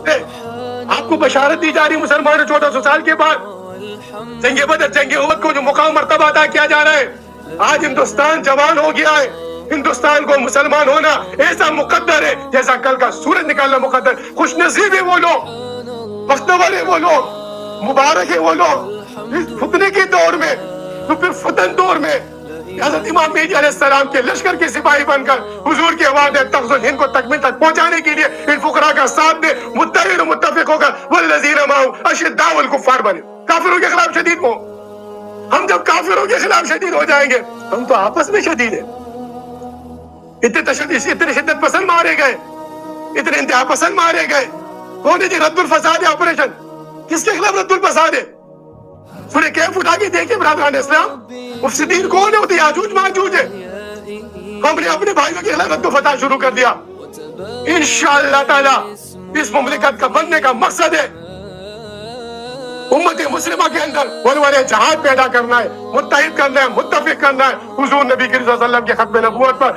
آپ کو بشارت دی جا رہی مسلمانوں 1400 سال کے بعد جنگ بدر جنگ احد کو جو مقام مرتبہ عطا کیا جا رہا ہے. آج ہندوستان جوان ہو گیا ہے. ہندوستان کو مسلمان ہونا ایسا مقدر ہے جیسا کل کا سورج نکالنا مقدر. خوش نصیب ہے وہ لوگ، بختور ہے وہ لوگ، مبارک ہے وہ لوگ اس فتنے کے دور میں، تو پھر فتن دور میں حضرت امام مہدی علیہ السلام کے لشکر کے سپاہی بن کر حضور کے وعدے تخذ الہند کو تکمیل تک پہنچانے کے لیے ان فقراء کا ساتھ دے، متحد و متفق ہو کر والذین معه اشداء الکفار بنے. کافروں کے خلاف شدید ہو. ہم جب کافروں کے خلاف شدید ہو جائیں گے، ہم تو آپس میں شدید ہیں. اتنے شدت پسند مارے گئے، اتنے انتہا پسند مارے گئے. کون ہے جی رد الفساد آپریشن؟ کس کے خلاف رد الفساد ہے؟ سورہ کہف اٹھا کے دیکھیں برادران اسلام، مفسدین کون ہے؟ ہوتے یاجوج ماجوج ہے. ہم نے اپنے بھائیوں کے خلاف رد و فتح شروع کر دیا. انشاءاللہ تعالی اس مملکت کا بننے کا مقصد ہے امت مسلمہ کے اندر عنوان جہاد پیدا کرنا ہے، متحد کرنا ہے، متفق کرنا ہے حضور نبی کریم صلی اللہ علیہ وسلم کے ختم نبوت پر.